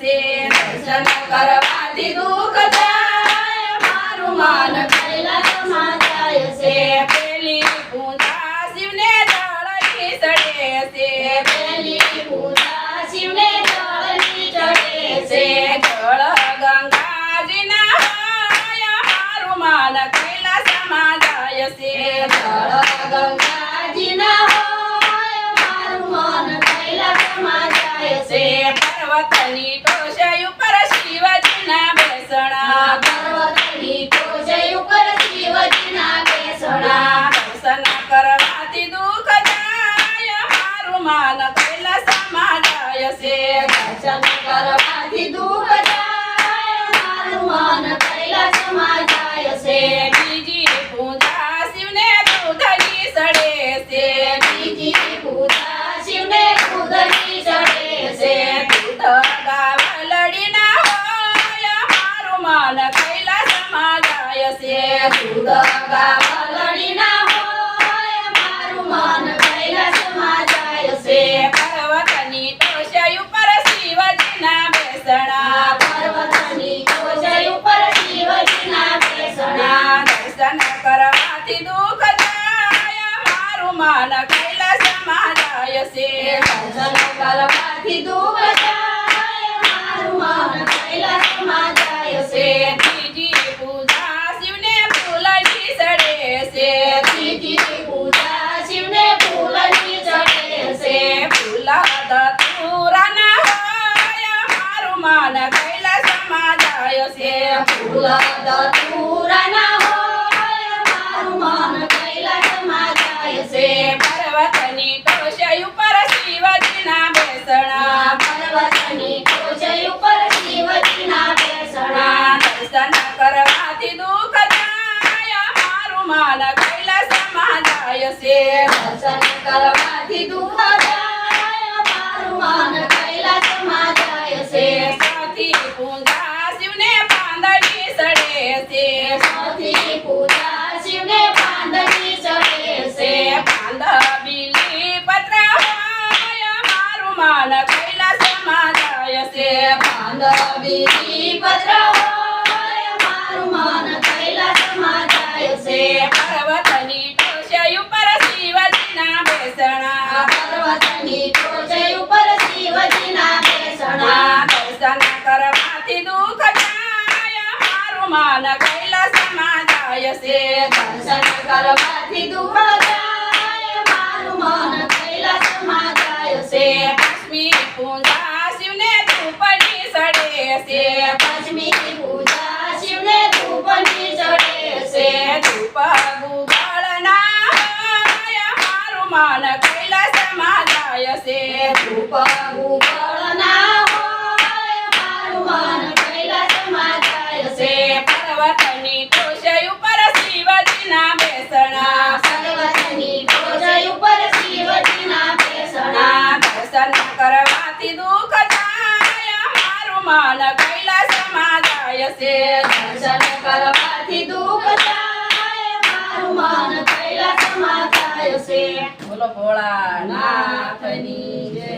છે દર્શન કરવાથી દુઃખ જાય મારું મન કૈલાસમાં જાય છે પેલી પૂજા શિવને જળની ચડે છે પેલી પૂજા શિવને જળની ચડે છે જળ ગંગાજીના હોય મારું મન કૈલાસમાં જાય છે જળ ગંગાજીના હોય મારું મન કૈલાસમાં જાય છે પર્વતની ટોચે ઉપર શિવજીના બેસણા પર્વતની ટોચે ઉપર શિવજીના બેસણા દર્શન કરવાથી દુઃખ જાય મારું મન કૈલાસમાં જાય છે દર્શન કરવાથી દુઃખ જાય મારું મન કૈલાસમાં જાય છે બીજી પૂજા શિવને દૂધની ચડે છે બીજી પૂજા શિવને દૂધની ચડે છે દૂધ ગાવલડીના હોય મારું મન કૈલાસમાં જાય છે દૂધ ગાવલડીના હોય મારું મન કૈલાસમાં જાય છે પર્વતની ટોચે ઉપર શિવજીના બેસણા પર્વતની ટોચે ઉપર શિવજીના બેસણા દર્શન કરવાથી દુઃખ જાય મારું મન કૈલાસમાં જાય છે દર્શન કરવાથી દુઃખ જાય મારું મન કૈલાસમાં જાય છે ત્રીજી પૂજા શિવને ફૂલની ચડે છે ત્રીજી પૂજા શિવને ફૂલની ચડે છે ફૂલ ધતુરાના હોય મારું મન કૈલાસમાં જાય છે ફૂલ ધતુરાના હોય મારું મન કૈલાસમાં જાય છે પર્વતની ટોચે ઉપર શિવજીના બેસણા પર્વતની ટોચે ઉપર શિવજીના બેસણા દર્શન કરવાથી દુઃખ જાય મારું મન કૈલાસમાં જાય છે દર્શન કરવાથી દુઃખ જાય મારું મન કૈલાસમાં જાય છે સતી પૂજા શિવને પાંદડી ચડે છે સતી પૂજા શિવને પાંદડી ચડે છે પાંદ બીલી પત્ર હોય મારું મન કૈલાસમાં જાય છે પાંદ બીલી પત્ર હોય મારું મન કૈલાસમાં જાય છે પર્વતની ટોચે ઉપર શિવજીના બેસણા પર્વતની ટોચે ઉપર શિવજીના બેસણા દર્શન કરવાથી દુઃખ જાય મારું મન કૈલાસમાં જાય છે દર્શન કરવાથી દુઃખ જાય મારું મન કૈલાસમાં જાય છે પાંચમી પૂજા શિવને ધૂપની ચડે છે પાંચમી પૂજા શિવને ધૂપની ચડે છે ધૂપ ગુગળના હોય મારું મન કૈલાસમાં જાય છે ધૂપ ગુગળના હોય મારું મન કૈલાસમાં જાય છે પર્વતની ટોચે ઉપર શિવજીના બેસણા પર્વતની ટોચે ઉપર શિવજીના બેસણા દર્શન કરવાથી દુઃખ જાય મારું મન કૈલાસમાં જાય છે દર્શન કરવાથી દુઃખ જાય મારું મન કૈલાસમાં જાય છે બોલો ભોળાનાથની જય